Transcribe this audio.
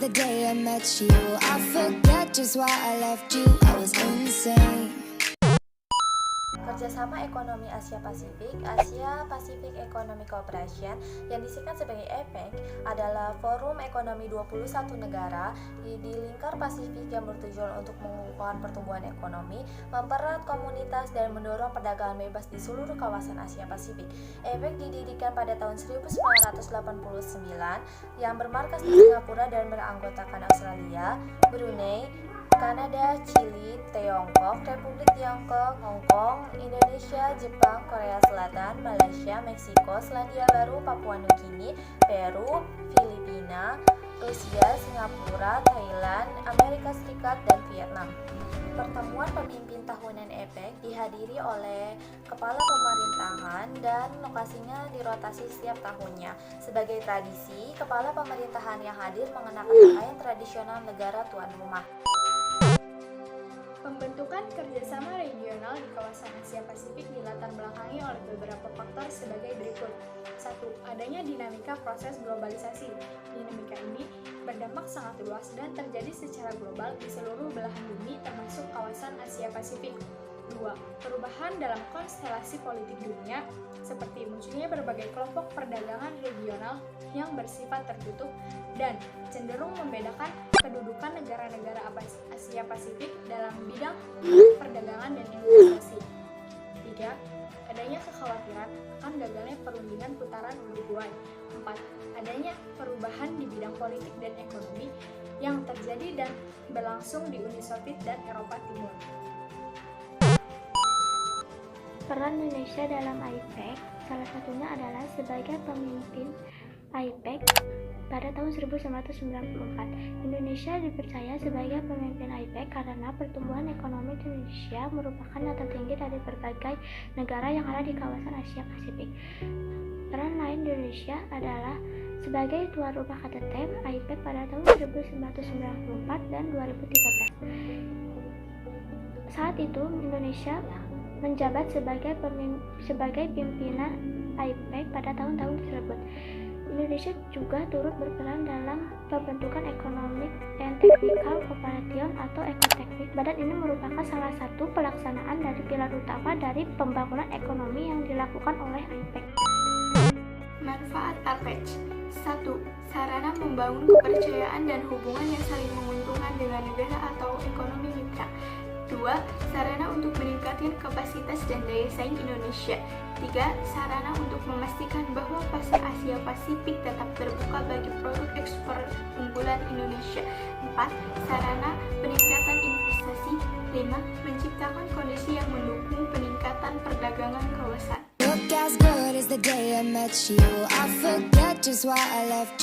the day I met you. I forget just why I left you. I was insane. Kerjasama Ekonomi Asia Pasifik, Asia Pacific Economic Cooperation, yang disingkat sebagai APEC, adalah forum ekonomi 21 negara di lingkar Pasifik yang bertujuan untuk mengukuhkan pertumbuhan ekonomi, mempererat komunitas, dan mendorong perdagangan bebas di seluruh kawasan Asia Pasifik. APEC didirikan pada tahun 1989 yang bermarkas di Singapura dan beranggotakan Australia, Brunei, Kanada, Chili, Tiongkok, Republik Tiongkok, Hong Kong, Indonesia, Jepang, Korea Selatan, Malaysia, Meksiko, Selandia Baru, Papua Nugini, Peru, Filipina, Rusia, Singapura, Thailand, Amerika Serikat, dan Vietnam. Pertemuan pemimpin tahunan APEC dihadiri oleh kepala pemerintahan dan lokasinya dirotasi setiap tahunnya. Sebagai tradisi, kepala pemerintahan yang hadir mengenakan pakaian tradisional negara tuan rumah. Pembentukan kerjasama regional di kawasan Asia Pasifik dilatar belakangi oleh beberapa faktor sebagai berikut. 1. Adanya dinamika proses globalisasi. Dinamika ini berdampak sangat luas dan terjadi secara global di seluruh belahan bumi termasuk kawasan Asia Pasifik. 2. Perubahan dalam konstelasi politik dunia, seperti munculnya berbagai kelompok perdagangan regional yang bersifat tertutup dan cenderung membedakan kedudukan negara-negara Asia Pasifik dalam bidang perdagangan dan investasi. 3. Adanya kekhawatiran akan gagalnya perundingan putaran Uruguay. 4. Adanya perubahan di bidang politik dan ekonomi yang terjadi dan berlangsung di Uni Soviet dan Eropa Timur. Peran Indonesia dalam APEC salah satunya adalah sebagai pemimpin APEC pada tahun 1994. Indonesia dipercaya sebagai pemimpin APEC karena pertumbuhan ekonomi Indonesia merupakan yang tertinggi dari berbagai negara yang ada di kawasan Asia Pasifik. Peran lain Indonesia adalah sebagai tuan rumah KTT APEC pada tahun 1994 dan 2013. Saat itu Indonesia menjabat sebagai pimpinan APEC pada tahun-tahun tersebut. Indonesia juga turut berperan dalam pembentukan Economic and Technical Cooperation atau ECOTECNIC. Badan ini merupakan salah satu pelaksanaan dari pilar utama dari pembangunan ekonomi yang dilakukan oleh APEC. Manfaat APEC. 1. Sarana membangun kepercayaan dan hubungan yang saling menguntungkan dengan negara atau ekonomi mitra. 2. Sarana untuk meningkatkan kapasitas dan daya saing Indonesia. 3. Sarana untuk memastikan bahwa pasar Asia Pasifik tetap terbuka bagi produk ekspor unggulan Indonesia. 4. Sarana peningkatan investasi. 5. Menciptakan kondisi yang mendukung peningkatan perdagangan kawasan. Look as good as the day I met you. I forget just why I left you.